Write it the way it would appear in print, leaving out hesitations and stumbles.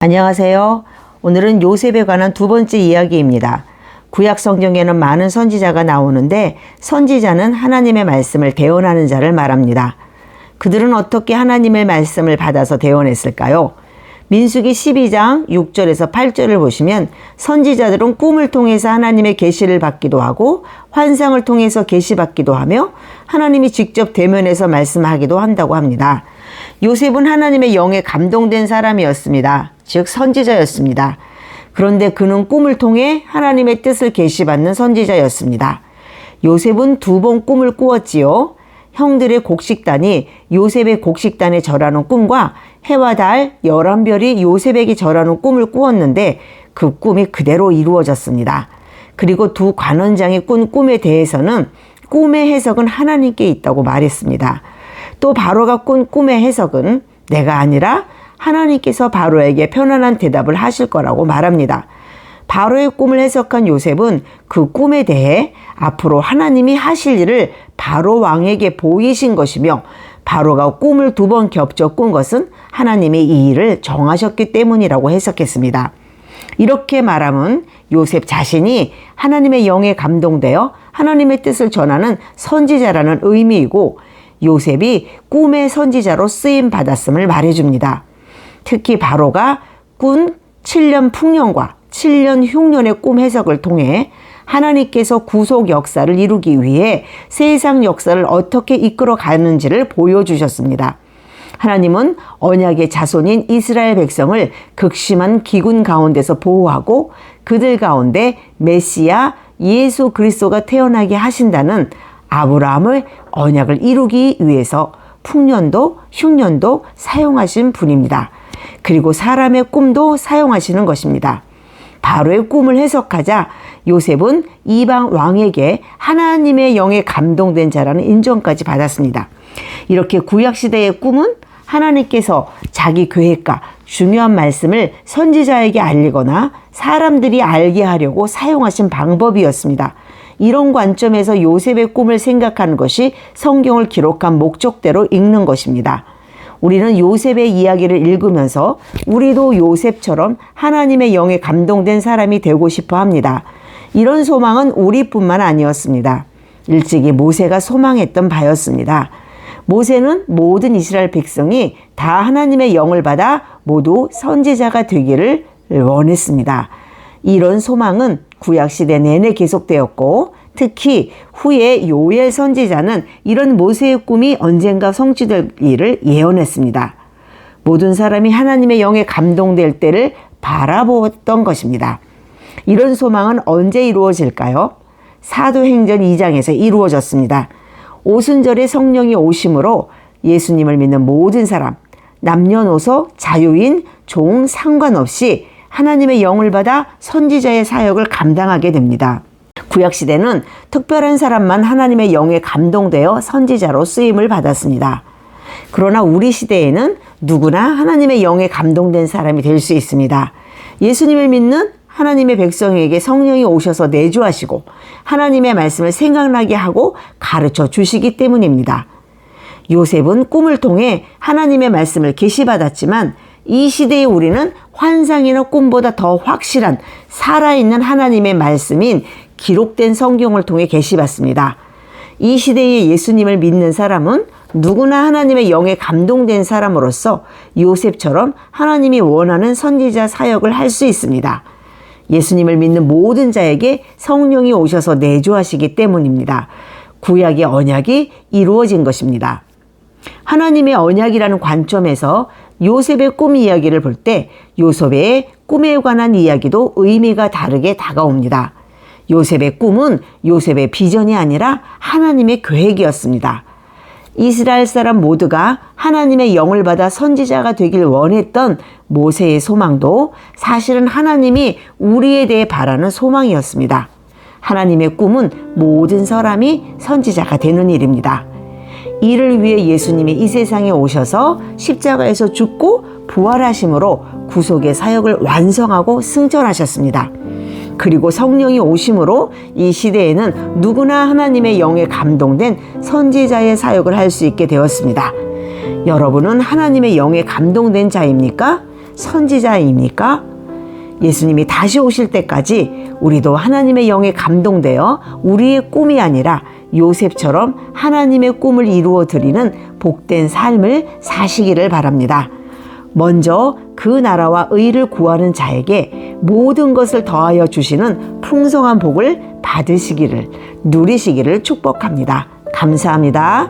안녕하세요. 오늘은 요셉에 관한 두 번째 이야기입니다. 구약 성경에는 많은 선지자가 나오는데 선지자는 하나님의 말씀을 대언하는 자를 말합니다. 그들은 어떻게 하나님의 말씀을 받아서 대언했을까요? 민수기 12장 6절에서 8절을 보시면 선지자들은 꿈을 통해서 하나님의 계시를 받기도 하고 환상을 통해서 계시받기도 하며 하나님이 직접 대면해서 말씀하기도 한다고 합니다. 요셉은 하나님의 영에 감동된 사람이었습니다. 즉 선지자였습니다. 그런데 그는 꿈을 통해 하나님의 뜻을 계시받는 선지자였습니다. 요셉은 2번 꿈을 꾸었지요. 형들의 곡식단이 요셉의 곡식단에 절하는 꿈과 해와 달, 11별이 요셉에게 절하는 꿈을 꾸었는데 그 꿈이 그대로 이루어졌습니다. 그리고 두 관원장이 꾼 꿈에 대해서는 꿈의 해석은 하나님께 있다고 말했습니다. 또 바로가 꾼 꿈의 해석은 내가 아니라 하나님께서 바로에게 편안한 대답을 하실 거라고 말합니다. 바로의 꿈을 해석한 요셉은 그 꿈에 대해 앞으로 하나님이 하실 일을 바로 왕에게 보이신 것이며 바로가 꿈을 2번 겹쳐 꾼 것은 하나님이 이 일을 정하셨기 때문이라고 해석했습니다. 이렇게 말하면 요셉 자신이 하나님의 영에 감동되어 하나님의 뜻을 전하는 선지자라는 의미이고 요셉이 꿈의 선지자로 쓰임 받았음을 말해줍니다. 특히 바로가 꾼 7년 풍년과 7년 흉년의 꿈 해석을 통해 하나님께서 구속 역사를 이루기 위해 세상 역사를 어떻게 이끌어 가는지를 보여주셨습니다. 하나님은 언약의 자손인 이스라엘 백성을 극심한 기근 가운데서 보호하고 그들 가운데 메시아 예수 그리스도가 태어나게 하신다는 아브라함의 언약을 이루기 위해서 풍년도 흉년도 사용하신 분입니다. 그리고 사람의 꿈도 사용하시는 것입니다. 바로의 꿈을 해석하자 요셉은 이방 왕에게 하나님의 영에 감동된 자라는 인정까지 받았습니다. 이렇게 구약시대의 꿈은 하나님께서 자기 계획과 중요한 말씀을 선지자에게 알리거나 사람들이 알게 하려고 사용하신 방법이었습니다. 이런 관점에서 요셉의 꿈을 생각하는 것이 성경을 기록한 목적대로 읽는 것입니다. 우리는 요셉의 이야기를 읽으면서 우리도 요셉처럼 하나님의 영에 감동된 사람이 되고 싶어 합니다. 이런 소망은 우리뿐만 아니었습니다. 일찍이 모세가 소망했던 바였습니다. 모세는 모든 이스라엘 백성이 다 하나님의 영을 받아 모두 선지자가 되기를 원했습니다. 이런 소망은 구약시대 내내 계속되었고 특히 후에 요엘 선지자는 이런 모세의 꿈이 언젠가 성취될 일을 예언했습니다. 모든 사람이 하나님의 영에 감동될 때를 바라보았던 것입니다. 이런 소망은 언제 이루어질까요? 사도행전 2장에서 이루어졌습니다. 오순절에 성령이 오심으로 예수님을 믿는 모든 사람, 남녀노소, 자유인, 종 상관없이 하나님의 영을 받아 선지자의 사역을 감당하게 됩니다. 구약시대는 특별한 사람만 하나님의 영에 감동되어 선지자로 쓰임을 받았습니다. 그러나 우리 시대에는 누구나 하나님의 영에 감동된 사람이 될 수 있습니다. 예수님을 믿는 하나님의 백성에게 성령이 오셔서 내주하시고 하나님의 말씀을 생각나게 하고 가르쳐 주시기 때문입니다. 요셉은 꿈을 통해 하나님의 말씀을 계시받았지만 이 시대의 우리는 환상이나 꿈보다 더 확실한 살아있는 하나님의 말씀인 기록된 성경을 통해 계시받습니다. 이 시대의 예수님을 믿는 사람은 누구나 하나님의 영에 감동된 사람으로서 요셉처럼 하나님이 원하는 선지자 사역을 할 수 있습니다. 예수님을 믿는 모든 자에게 성령이 오셔서 내주하시기 때문입니다. 구약의 언약이 이루어진 것입니다. 하나님의 언약이라는 관점에서 요셉의 꿈 이야기를 볼 때 요셉의 꿈에 관한 이야기도 의미가 다르게 다가옵니다. 요셉의 꿈은 요셉의 비전이 아니라 하나님의 계획이었습니다. 이스라엘 사람 모두가 하나님의 영을 받아 선지자가 되길 원했던 모세의 소망도 사실은 하나님이 우리에 대해 바라는 소망이었습니다. 하나님의 꿈은 모든 사람이 선지자가 되는 일입니다. 이를 위해 예수님이 이 세상에 오셔서 십자가에서 죽고 부활하심으로 구속의 사역을 완성하고 승천하셨습니다. 그리고 성령이 오심으로 이 시대에는 누구나 하나님의 영에 감동된 선지자의 사역을 할 수 있게 되었습니다. 여러분은 하나님의 영에 감동된 자입니까? 선지자입니까? 예수님이 다시 오실 때까지 우리도 하나님의 영에 감동되어 우리의 꿈이 아니라 요셉처럼 하나님의 꿈을 이루어 드리는 복된 삶을 사시기를 바랍니다. 먼저 그 나라와 의를 구하는 자에게 모든 것을 더하여 주시는 풍성한 복을 받으시기를, 누리시기를 축복합니다. 감사합니다.